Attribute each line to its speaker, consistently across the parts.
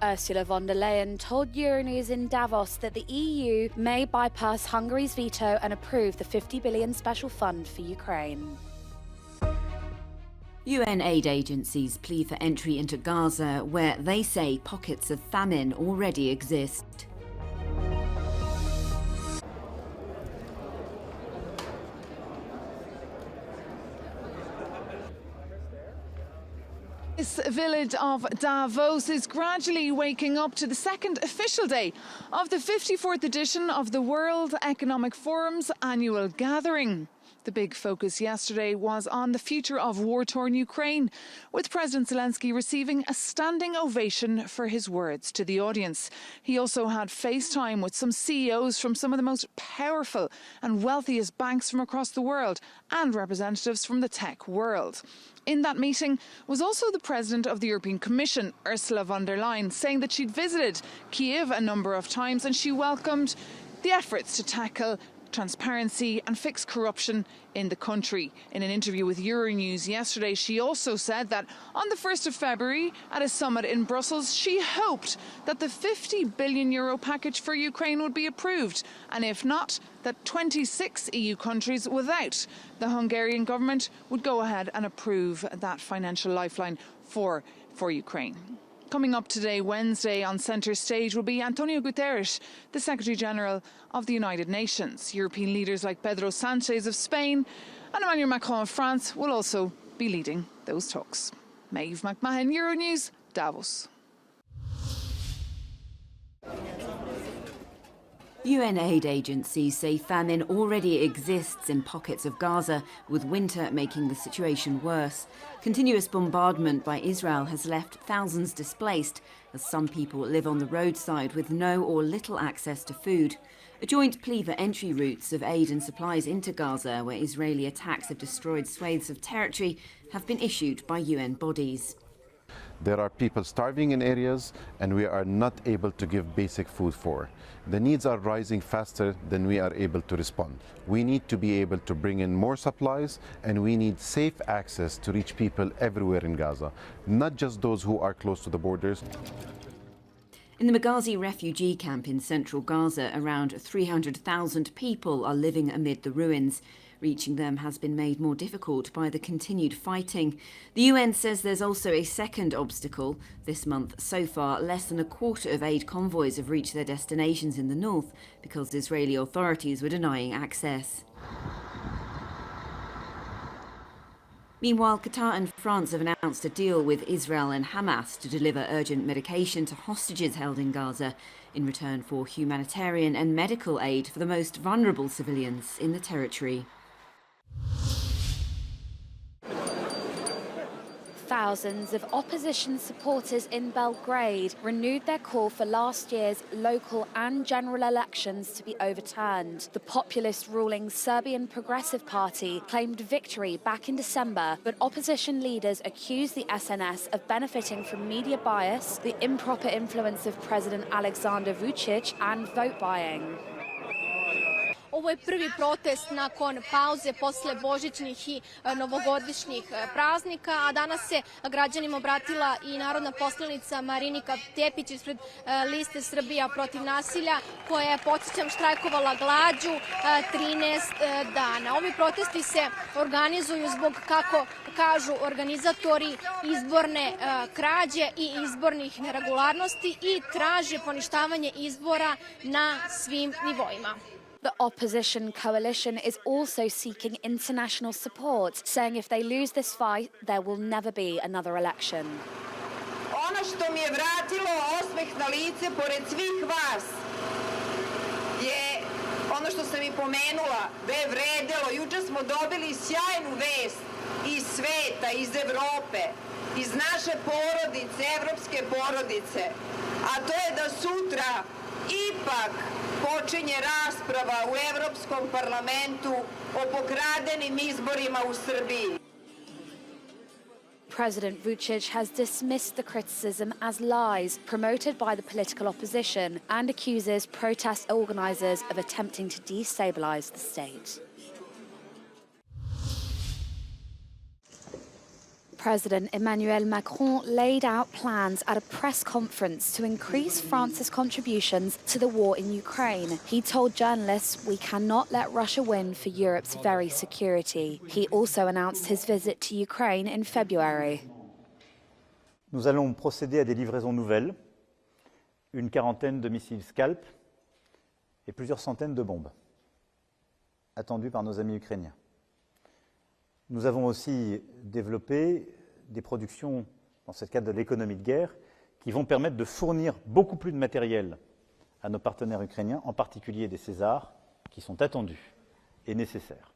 Speaker 1: Ursula von der Leyen told Euronews in Davos that the EU may bypass Hungary's veto and approve the 50 billion special fund for Ukraine.
Speaker 2: UN aid agencies plea for entry into Gaza, where they say pockets of famine already exist.
Speaker 3: This village of Davos is gradually waking up to the second official day of the 54th edition of the World Economic Forum's annual gathering. The big focus yesterday was on the future of war-torn Ukraine, with President Zelensky receiving a standing ovation for his words to the audience. He also had FaceTime with some CEOs from some of the most powerful and wealthiest banks from across the world and representatives from the tech world. In that meeting was also the President of the European Commission, Ursula von der Leyen, saying that she'd visited Kiev a number of times and she welcomed the efforts to tackle transparency and fix corruption in the country. In an interview with Euronews yesterday, she also said that on the 1st of February at a summit in Brussels, she hoped that the €50 billion package for Ukraine would be approved, and if not, that 26 EU countries without the Hungarian government would go ahead and approve that financial lifeline for Ukraine. Coming up today, Wednesday, on centre stage will be Antonio Guterres, the Secretary-General of the United Nations. European leaders like Pedro Sanchez of Spain and Emmanuel Macron of France will also be leading those talks. Maeve McMahon, Euronews, Davos.
Speaker 2: UN aid agencies say famine already exists in pockets of Gaza, with winter making the situation worse. Continuous bombardment by Israel has left thousands displaced, as some people live on the roadside with no or little access to food. A joint plea for entry routes of aid and supplies into Gaza, where Israeli attacks have destroyed swathes of territory, have been issued by UN bodies.
Speaker 4: There are people starving in areas and we are not able to give basic food for. The needs are rising faster than we are able to respond. We need to be able to bring in more supplies, and we need safe access to reach people everywhere in Gaza, not just those who are close to the borders.
Speaker 2: In the Maghazi refugee camp in central Gaza, around 300,000 people are living amid the ruins. Reaching them has been made more difficult by the continued fighting. The UN says there's also a second obstacle. This month, so far, less than a quarter of aid convoys have reached their destinations in the north because Israeli authorities were denying access. Meanwhile, Qatar and France have announced a deal with Israel and Hamas to deliver urgent medication to hostages held in Gaza in return for humanitarian and medical aid for the most vulnerable civilians in the territory.
Speaker 1: Thousands of opposition supporters in Belgrade renewed their call for last year's local and general elections to be overturned. The populist ruling Serbian Progressive Party claimed victory back in December, but opposition leaders accused the SNS of benefiting from media bias, the improper influence of President Aleksandar Vučić, and vote buying.
Speaker 5: Ovo je prvi protest nakon pauze posle božićnih i novogodišnjih praznika, a danas se građanima obratila i narodna poslanica Marinika Tepić ispred liste Srbija protiv nasilja, koja je, podsjećam, štrajkovala glađu 13 dana. Ovi protesti se organizuju zbog, kako kažu organizatori, izborne krađe i izbornih neregularnosti i traže poništavanje izbora na svim nivoima.
Speaker 1: The opposition coalition is also seeking international support, saying if they lose this fight, there will never be another election.
Speaker 6: Ono što mi je vratilo osmeh na lice pored svih vas je ono što sam i pomenula, da je vredelo. Juče smo dobili sjajnu vest iz sveta, iz Evrope, iz naše porodice, evropske porodice, a to je da sutra ipak počinje rasprava u Evropskom parlamentu o pokradenim izborima u Srbiji.
Speaker 1: President Vučić has dismissed the criticism as lies promoted by the political opposition and accuses protest organisers of attempting to destabilise the state. President Emmanuel Macron laid out plans at a press conference to increase France's contributions to the war in Ukraine. He told journalists, "We cannot let Russia win for Europe's very security." He also announced his visit to Ukraine in February.
Speaker 7: Nous allons procéder à des livraisons nouvelles, une quarantaine de missiles Scalp et plusieurs centaines de bombes, attendues par nos amis ukrainiens. Nous avons aussi développé des productions dans ce cadre de l'économie de guerre qui vont permettre de fournir beaucoup plus de matériel à nos partenaires ukrainiens, en particulier des Césars, qui sont attendus et nécessaires.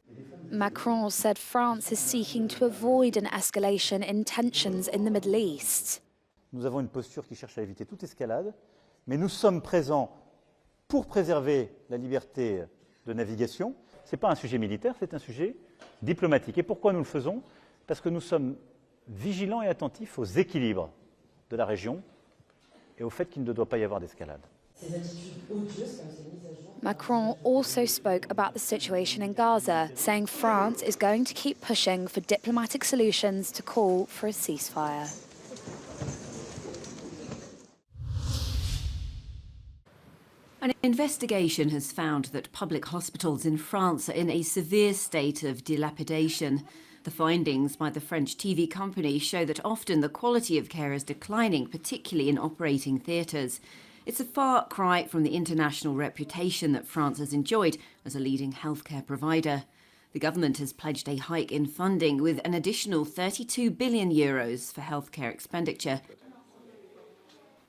Speaker 1: Macron said France is seeking to avoid an escalation in tensions in the Middle East.
Speaker 7: Nous avons une posture qui cherche à éviter toute escalade, mais nous sommes présents pour préserver la liberté de navigation. Ce n'est pas un sujet militaire, c'est un sujet diplomatique. Et pourquoi nous le faisons? Parce que nous sommes vigilants et attentifs aux équilibres de la région et au fait qu'il ne doit pas y avoir d'escalade.
Speaker 1: Macron also spoke about the situation in Gaza, saying France is going to keep pushing for diplomatic solutions to call for a ceasefire.
Speaker 2: An investigation has found that public hospitals in France are in a severe state of dilapidation. The findings by the French TV company show that often the quality of care is declining, particularly in operating theatres. It's a far cry from the international reputation that France has enjoyed as a leading healthcare provider. The government has pledged a hike in funding with an additional €32 billion for healthcare expenditure.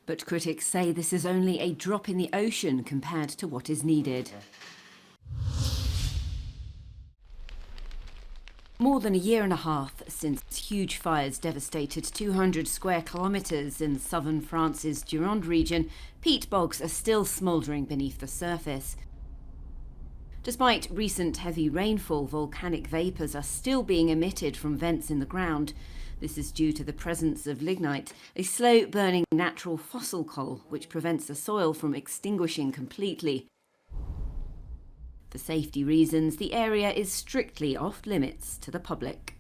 Speaker 2: But critics say this is only a drop in the ocean compared to what is needed. More than a year and a half since huge fires devastated 200 square kilometres in southern France's Gironde region, peat bogs are still smouldering beneath the surface. Despite recent heavy rainfall, volcanic vapours are still being emitted from vents in the ground. This is due to the presence of lignite, a slow-burning natural fossil coal which prevents the soil from extinguishing completely. For safety reasons, the area is strictly off-limits to the public.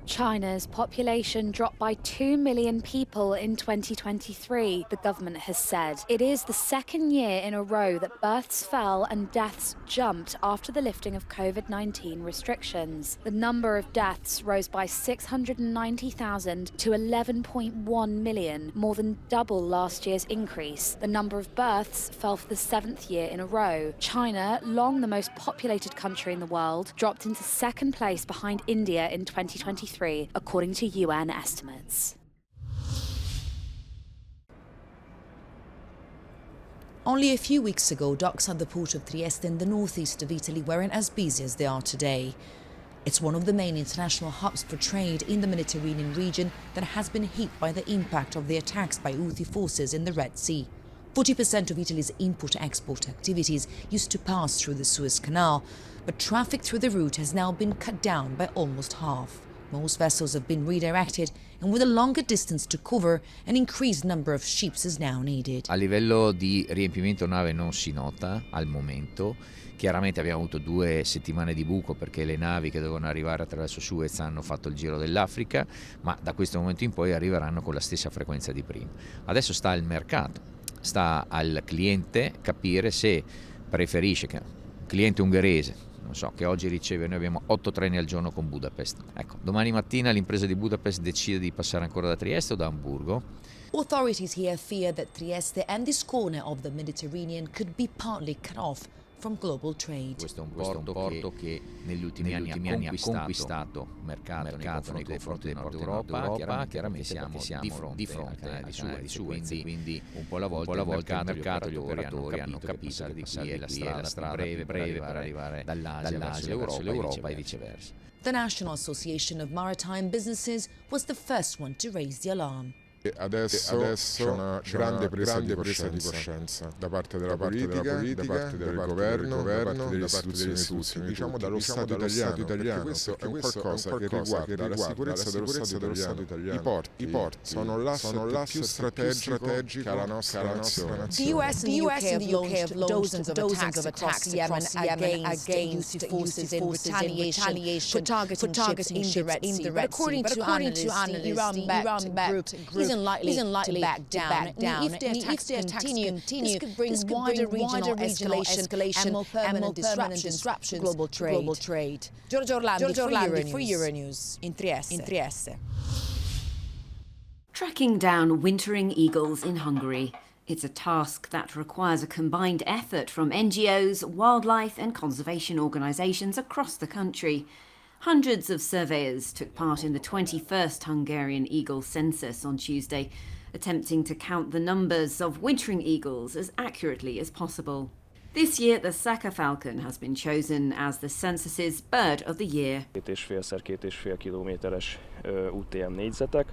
Speaker 1: China's population dropped by 2 million people in 2023, the government has said. It is the second year in a row that births fell and deaths jumped after the lifting of COVID-19 restrictions. The number of deaths rose by 690,000 to 11.1 million, more than double last year's increase. The number of births fell for the seventh year in a row. China, long the most populated country in the world, dropped into second place behind India in 2023. According to UN estimates.
Speaker 8: Only a few weeks ago, docks at the port of Trieste in the northeast of Italy weren't as busy as they are today. It's one of the main international hubs for trade in the Mediterranean region that has been hit by the impact of the attacks by Houthi forces in the Red Sea. 40% of Italy's import-export activities used to pass through the Suez Canal, but traffic through the route has now been cut down by almost half. Most vessels have been redirected, and with a longer distance to cover, an increased number of ships is now needed.
Speaker 9: A livello di riempimento nave non si nota al momento. Chiaramente abbiamo avuto 2 settimane di buco perché le navi che dovevano arrivare attraverso Suez hanno fatto il giro dell'Africa, ma da questo momento in poi arriveranno con la stessa frequenza di prima. Adesso sta al mercato, sta al cliente capire se preferisce, che cliente ungherese, non so, che oggi riceve, noi abbiamo 8 treni al giorno con Budapest. Ecco, domani mattina l'impresa di Budapest decide di passare ancora da Trieste o da Amburgo.
Speaker 8: Authorities here fear that Trieste and this corner of the Mediterranean could be partly cut off from global trade.
Speaker 9: Questo è un porto che negli ultimi anni ha conquistato mercato nei confronti del Nord Europa. Chiaramente siamo di fronte ai Suez, quindi un po' alla volta il mercato, gli operatori hanno capito che qui è la strada breve per arrivare dall'Asia verso l'Europa e viceversa.
Speaker 8: The National Association of Maritime Businesses was the first one to raise the alarm.
Speaker 10: Adesso c'è una grande presa di coscienza da parte della politica, da parte del governo, da parte delle istituzioni, diciamo dallo Stato italiano, perché questo è un qualcosa che riguarda la sicurezza dello Stato italiano. I porti sono l'asset più strategico che ha la nostra nazione.
Speaker 8: The US and the UK have launched dozens of attacks across Yemen against forces in retaliation for targeting ships in the Red Sea. But according to analysts, the Iran-backed group isn't likely to back down. If the attacks continue, this could bring wider regional escalation and more permanent disruptions to global trade. Giorgio Orlandi for Euronews in Trieste.
Speaker 2: Tracking down wintering eagles in Hungary. It's a task that requires a combined effort from NGOs, wildlife and conservation organisations across the country. Hundreds of surveyors took part in the 21st Hungarian eagle census on Tuesday, attempting to count the numbers of wintering eagles as accurately as possible. This year, the Saka falcon has been chosen as the census's Bird of the Year.
Speaker 11: 2,5x2,5 kilométeres UTM négyzetek,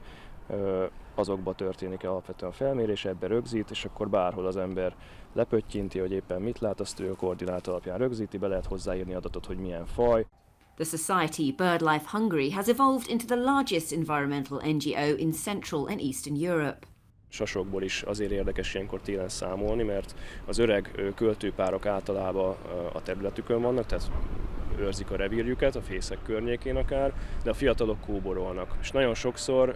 Speaker 11: azokba történik alapvetően a felmérés, ebbe rögzít, és akkor bárhol az ember lepöttyinti, hogy éppen mit lát, azt ő a koordinát alapján rögzíti, be lehet hozzáírni adatot, hogy milyen faj.
Speaker 2: The society BirdLife Hungary has evolved into the largest environmental NGO in Central and Eastern Europe.
Speaker 11: Sasokból is azért érdekes ilyenkor télen számolni, mert az öreg költőpárok általában a területükön vannak, tehát őrzik a revírjüket, a fészek környékén akár, de a fiatalok kóborolnak. És nagyon sokszor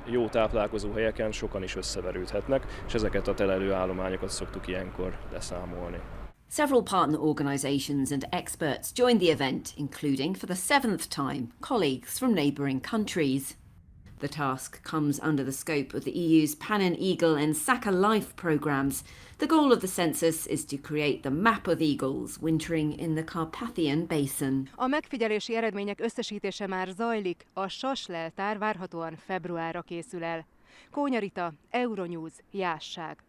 Speaker 11: jó táplálkozó helyeken sokan is összeverődhetnek, és ezeket a telelő állományokat szoktuk ilyenkor leszámolni.
Speaker 2: Several partner organisations and experts joined the event, including, for the 7th time, colleagues from neighbouring countries. The task comes under the scope of the EU's Pan and Eagle and Saka Life programmes. The goal of the census is to create the map of eagles wintering in the Carpathian Basin.
Speaker 12: A megfigyelési eredmények összesítése már zajlik, a sas leltár várhatóan februárra készül el. Kónya Rita, Euronews, Jásság.